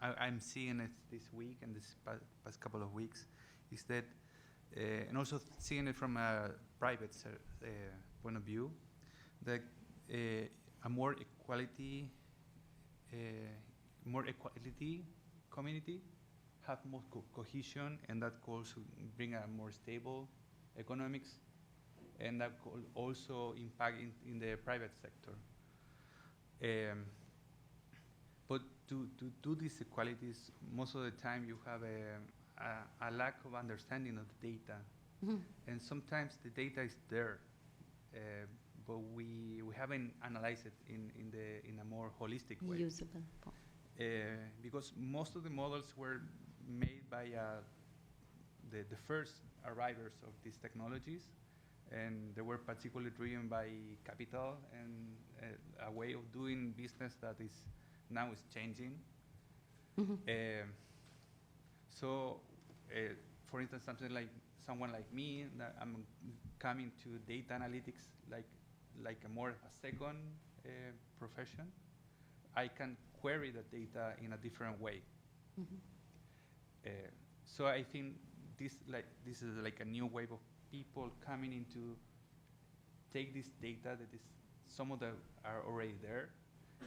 I'm seeing it this week and this past couple of weeks, is that, and also seeing it from a private point of view, that a more equality community have more cohesion, and that could also bring a more stable economics, and that could also impact in the private sector. But to do these equalities, most of the time you have a lack of understanding of the data. Mm-hmm. And sometimes the data is there, but we haven't analyzed it in a more holistic way. Usable. Because most of the models were made by the first arrivals of these technologies, and they were particularly driven by capital and a way of doing business that is now is changing. Mm-hmm. So, for instance, someone like me, that I'm coming to data analytics like a second profession. I can query the data in a different way. Mm-hmm. So I think this is like a new wave of people coming in to take this data that is, some of them are already there,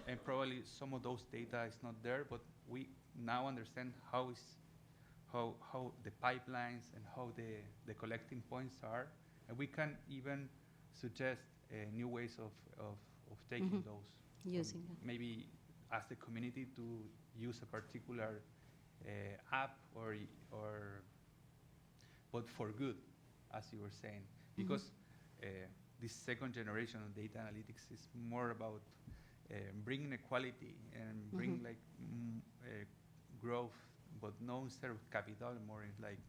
and probably some of those data is not there, but we now understand how the pipelines and how the collecting points are, and we can even suggest new ways of taking Mm-hmm. those. Using them. Maybe ask the community to use a particular app but for good, as you were saying, because this second generation of data analytics is more about bringing equality and bring growth, but no instead of capital, more in like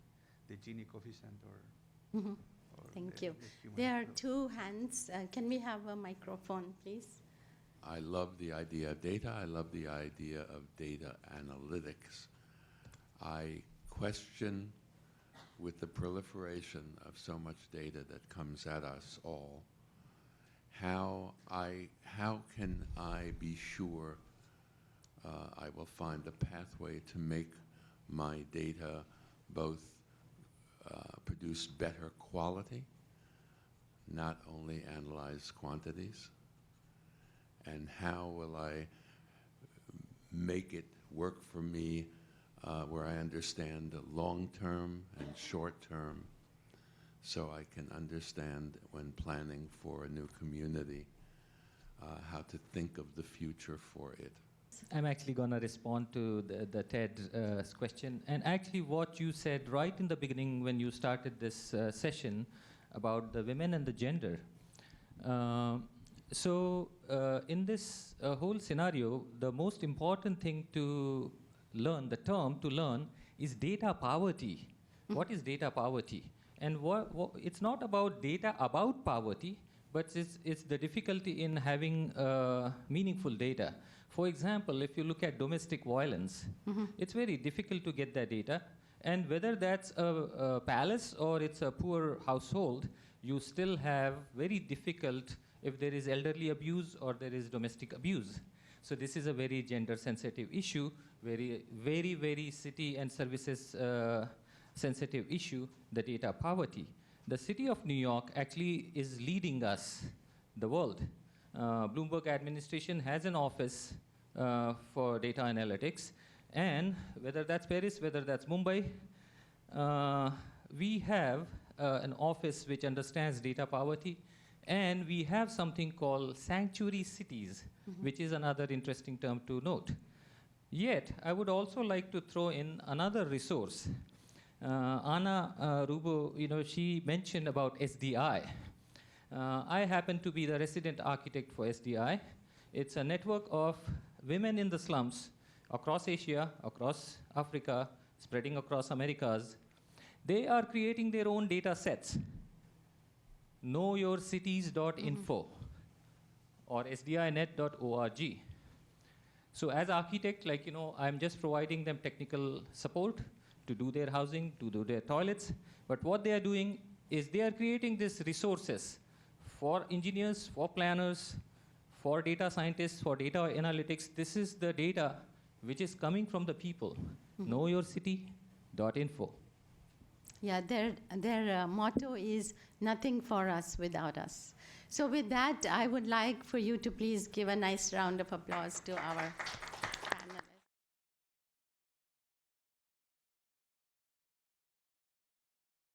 the Gini coefficient or. Mm-hmm. Thank you. There are two hands. Can we have a microphone, please? I love the idea of data. I love the idea of data analytics. I question, with the proliferation of so much data that comes at us all, how can I be sure I will find a pathway to make my data both produce better quality, not only analyze quantities, and how will I make it work for me where I understand long-term and short-term, so I can understand when planning for a new community how to think of the future for it. I'm actually going to respond to the Ted's question. And actually what you said right in the beginning when you started this session about the women and the gender, So in this whole scenario, the most important thing to learn, the term to learn, is data poverty. What is data poverty? And it's not about data about poverty, but it's the difficulty in having meaningful data. For example, if you look at domestic violence, it's very difficult to get that data. And whether that's a palace or it's a poor household, you still have very difficult if there is elderly abuse or there is domestic abuse. So this is a very gender-sensitive issue, very city and services sensitive issue, the data poverty. The city of New York actually is leading us, the world. Bloomberg administration has an office for data analytics, and whether that's Paris, whether that's Mumbai, we have an office which understands data poverty, and we have something called sanctuary cities, which is another interesting term to note. Yet, I would also like to throw in another resource. Anna Rubo, she mentioned about SDI. I happen to be the resident architect for SDI. It's a network of women in the slums across Asia, across Africa, spreading across Americas. They are creating their own data sets. knowyourcities.info or sdinet.org. So as architect, I'm just providing them technical support to do their housing, to do their toilets. But what they are doing is they are creating these resources for engineers, for planners, for data scientists, for data analytics. This is the data which is coming from the people. knowyourcity.info. Yeah, their motto is nothing for us without us. So with that, I would like for you to please give a nice round of applause to our